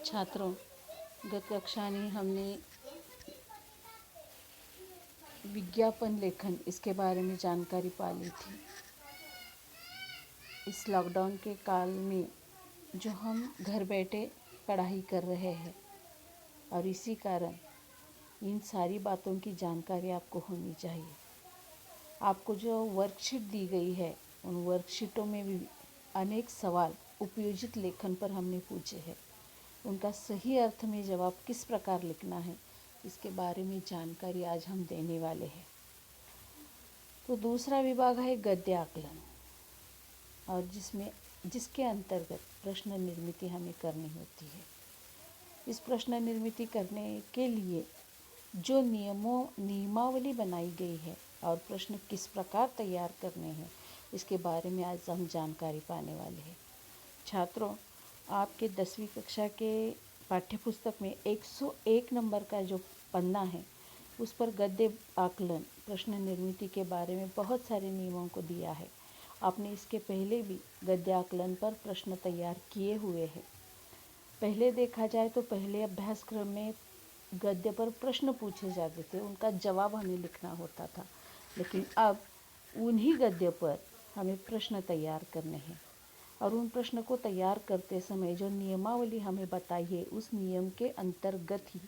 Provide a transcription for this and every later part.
छात्रों, गत कक्षा में हमने विज्ञापन लेखन इसके बारे में जानकारी पा ली थी। इस लॉकडाउन के काल में जो हम घर बैठे पढ़ाई कर रहे हैं और इसी कारण इन सारी बातों की जानकारी आपको होनी चाहिए। आपको जो वर्कशीट दी गई है उन वर्कशीटों में भी अनेक सवाल उपयोजित लेखन पर हमने पूछे हैं। उनका सही अर्थ में जवाब किस प्रकार लिखना है इसके बारे में जानकारी आज हम देने वाले हैं। तो दूसरा विभाग है गद्य आकलन और जिसके अंतर्गत प्रश्न निर्मिति हमें करनी होती है। इस प्रश्न निर्मिति करने के लिए जो नियमावली बनाई गई है और प्रश्न किस प्रकार तैयार करने हैं इसके बारे में आज हम जानकारी पाने वाले हैं। छात्रों, आपके 10वीं कक्षा के पाठ्यपुस्तक में 101 नंबर का जो पन्ना है उस पर गद्य आकलन प्रश्न निर्मिति के बारे में बहुत सारे नियमों को दिया है। आपने इसके पहले भी गद्य आकलन पर प्रश्न तैयार किए हुए हैं। पहले देखा जाए तो पहले अभ्यासक्रम में गद्य पर प्रश्न पूछे जाते थे, उनका जवाब हमें लिखना होता था, लेकिन अब उन्हीं गद्य पर हमें प्रश्न तैयार करने हैं और उन प्रश्न को तैयार करते समय जो नियमावली हमें बताई है उस नियम के अंतर्गत ही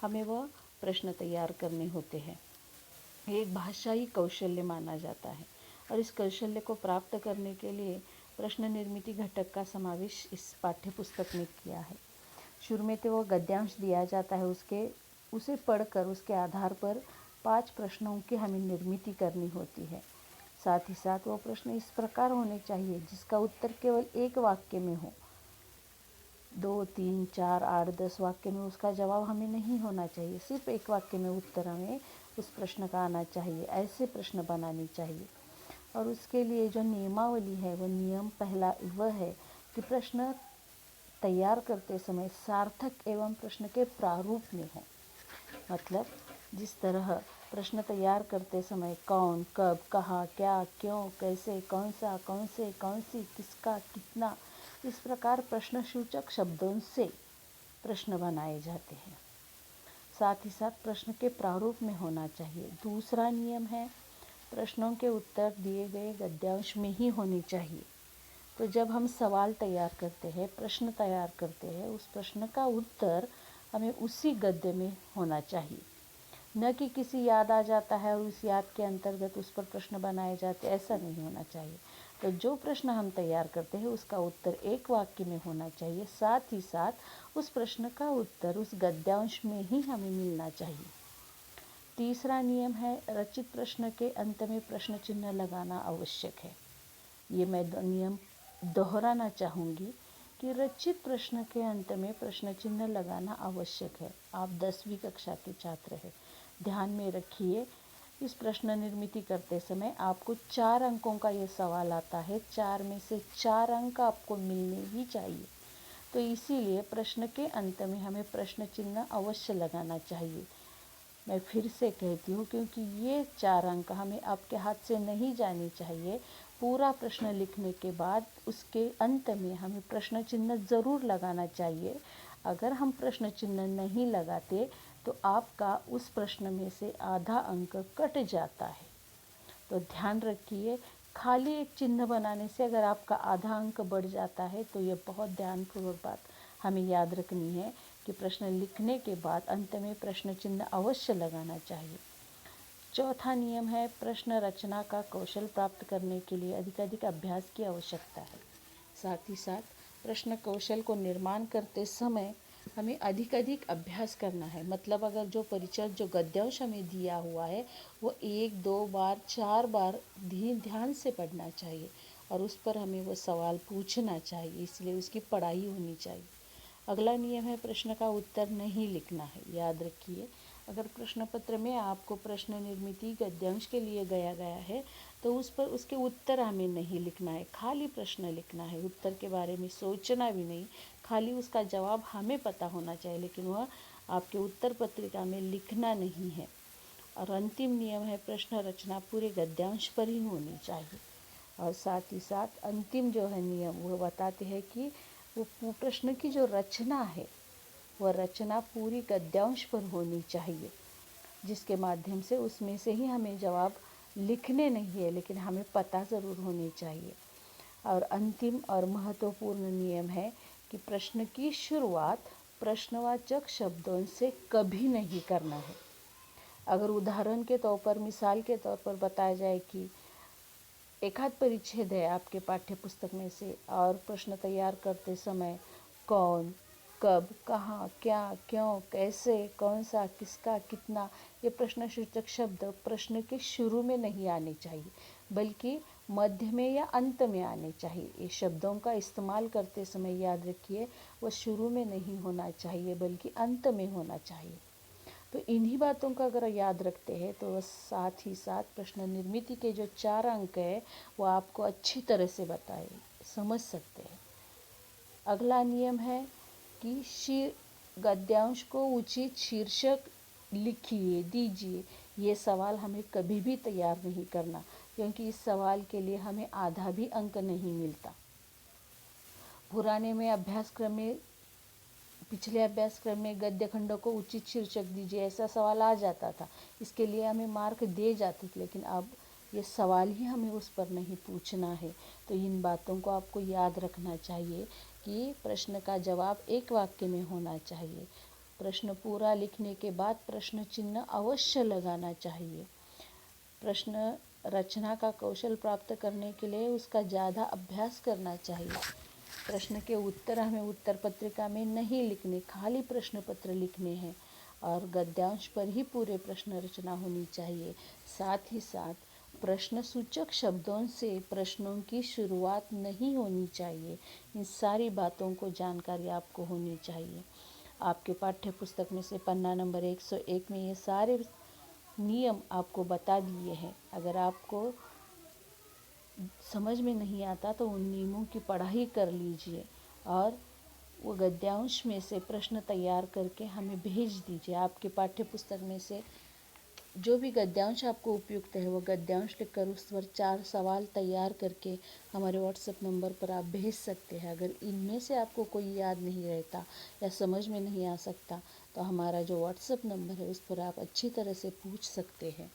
हमें वह प्रश्न तैयार करने होते हैं। एक भाषाई कौशल्य माना जाता है और इस कौशल्य को प्राप्त करने के लिए प्रश्न निर्मिति घटक का समावेश इस पाठ्यपुस्तक में किया है। शुरू में तो वो गद्यांश दिया जाता है, उसे पढ़कर उसके आधार पर 5 प्रश्नों की हमें निर्मिति करनी होती है। साथ ही साथ वो प्रश्न इस प्रकार होने चाहिए जिसका उत्तर केवल एक वाक्य में हो। 2, 3, 4, 8, 10 वाक्य में उसका जवाब हमें नहीं होना चाहिए, सिर्फ एक वाक्य में उत्तर हमें उस प्रश्न का आना चाहिए। ऐसे प्रश्न बनाने चाहिए और उसके लिए जो नियमावली है वो नियम पहला वह है कि प्रश्न तैयार करते समय सार्थक एवं प्रश्न के प्रारूप में हो। मतलब जिस तरह प्रश्न तैयार करते समय कौन, कब, कहाँ, क्या, क्यों, कैसे, कौन सा, कौन से, कौन सी, किसका, कितना, इस प्रकार प्रश्नसूचक शब्दों से प्रश्न बनाए जाते हैं। साथ ही साथ प्रश्न के प्रारूप में होना चाहिए। दूसरा नियम है प्रश्नों के उत्तर दिए गए गद्यांश में ही होने चाहिए। तो जब हम सवाल तैयार करते हैं, प्रश्न तैयार करते हैं, उस प्रश्न का उत्तर हमें उसी गद्य में होना चाहिए, न कि किसी याद आ जाता है और उस याद के अंतर्गत उस पर प्रश्न बनाए जाते, ऐसा नहीं होना चाहिए। तो जो प्रश्न हम तैयार करते हैं उसका उत्तर एक वाक्य में होना चाहिए, साथ ही साथ उस प्रश्न का उत्तर उस गद्यांश में ही हमें मिलना चाहिए। तीसरा नियम है रचित प्रश्न के अंत में प्रश्न चिन्ह लगाना आवश्यक है। ये मैं नियम दोहराना चाहूँगी कि रचित प्रश्न के अंत में प्रश्न चिन्ह लगाना आवश्यक है। आप 10वीं कक्षा के छात्र हैं, ध्यान में रखिए। इस प्रश्न निर्मिति करते समय आपको 4 अंकों का ये सवाल आता है, 4 में से 4 अंक आपको मिलने ही चाहिए। तो इसीलिए प्रश्न के अंत में हमें प्रश्न चिन्ह अवश्य लगाना चाहिए। मैं फिर से कहती हूँ क्योंकि ये 4 अंक हमें आपके हाथ से नहीं जाने चाहिए। पूरा प्रश्न लिखने के बाद उसके अंत में हमें प्रश्न चिन्ह ज़रूर लगाना चाहिए। अगर हम प्रश्न चिन्ह नहीं लगाते तो आपका उस प्रश्न में से आधा अंक कट जाता है। तो ध्यान रखिए, खाली एक चिन्ह बनाने से अगर आपका आधा अंक बढ़ जाता है तो ये बहुत ध्यानपूर्वक बात हमें याद रखनी है कि प्रश्न लिखने के बाद अंत में प्रश्न चिन्ह अवश्य लगाना चाहिए। चौथा नियम है प्रश्न रचना का कौशल प्राप्त करने के लिए अधिक अभ्यास की आवश्यकता है। साथ ही साथ प्रश्न कौशल को निर्माण करते समय हमें अधिक अभ्यास करना है। मतलब अगर जो परिचय जो गद्यांश हमें दिया हुआ है वो 1, 2 बार, 4 बार ध्यान से पढ़ना चाहिए और उस पर हमें वो सवाल पूछना चाहिए, इसलिए उसकी पढ़ाई होनी चाहिए। अगला नियम है प्रश्न का उत्तर नहीं लिखना है। याद रखिए, अगर प्रश्न पत्र में आपको प्रश्न निर्मिति गद्यांश के लिए गया है तो उस पर उसके उत्तर हमें नहीं लिखना है, खाली प्रश्न लिखना है। उत्तर के बारे में सोचना भी नहीं, खाली उसका जवाब हमें पता होना चाहिए, लेकिन वह आपके उत्तर पत्रिका में लिखना नहीं है। और अंतिम नियम है प्रश्न रचना पूरे गद्यांश पर ही होनी चाहिए। और साथ ही साथ अंतिम जो है नियम वो बताते हैं कि वो प्रश्न की जो रचना है वह रचना पूरी गद्यांश पर होनी चाहिए, जिसके माध्यम से उसमें से ही हमें जवाब लिखने नहीं है, लेकिन हमें पता ज़रूर होनी चाहिए। और अंतिम और महत्वपूर्ण नियम है कि प्रश्न की शुरुआत प्रश्नवाचक शब्दों से कभी नहीं करना है। अगर उदाहरण के तौर पर, मिसाल के तौर पर बताया जाए कि एकाध परिच्छेद है आपके पाठ्य पुस्तक में से और प्रश्न तैयार करते समय कौन, कब, कहाँ, क्या, क्यों, कैसे, कौन सा, किसका, कितना, ये प्रश्नसूचक शब्द प्रश्न के शुरू में नहीं आने चाहिए, बल्कि मध्य में या अंत में आने चाहिए। ये शब्दों का इस्तेमाल करते समय याद रखिए, वह शुरू में नहीं होना चाहिए बल्कि अंत में होना चाहिए। तो इन्हीं बातों का अगर याद रखते हैं तो साथ ही साथ प्रश्न निर्मिति के जो 4 अंक है वो आपको अच्छी तरह से बताए समझ सकते हैं। अगला नियम है कि गद्यांश को उचित शीर्षक लिखिए, दीजिए। ये सवाल हमें कभी भी तैयार नहीं करना, क्योंकि इस सवाल के लिए हमें आधा भी अंक नहीं मिलता। पुराने में अभ्यासक्रम में, पिछले अभ्यासक्रम में गद्य खंडों को उचित शीर्षक दीजिए, ऐसा सवाल आ जाता था, इसके लिए हमें मार्क दे जाते थे, लेकिन अब ये सवाल ही हमें उस पर नहीं पूछना है। तो इन बातों को आपको याद रखना चाहिए कि प्रश्न का जवाब एक वाक्य में होना चाहिए। प्रश्न पूरा लिखने के बाद प्रश्न चिन्ह अवश्य लगाना चाहिए। प्रश्न रचना का कौशल प्राप्त करने के लिए उसका ज़्यादा अभ्यास करना चाहिए। प्रश्न के उत्तर हमें उत्तर पत्रिका में नहीं लिखने, खाली प्रश्न पत्र लिखने हैं और गद्यांश पर ही पूरे प्रश्न रचना होनी चाहिए। साथ ही साथ प्रश्न सूचक शब्दों से प्रश्नों की शुरुआत नहीं होनी चाहिए। इन सारी बातों को जानकारी आपको होनी चाहिए। आपके पाठ्य पुस्तक में से पन्ना नंबर 101 में ये सारे नियम आपको बता दिए हैं। अगर आपको समझ में नहीं आता तो उन नियमों की पढ़ाई कर लीजिए और वो गद्यांश में से प्रश्न तैयार करके हमें भेज दीजिए। आपके पाठ्य पुस्तक में से जो भी गद्यांश आपको उपयुक्त है वो गद्यांश लिखकर उस पर 4 सवाल तैयार करके हमारे व्हाट्सएप नंबर पर आप भेज सकते हैं। अगर इनमें से आपको कोई याद नहीं रहता या समझ में नहीं आ सकता तो हमारा जो व्हाट्सएप नंबर है उस पर आप अच्छी तरह से पूछ सकते हैं।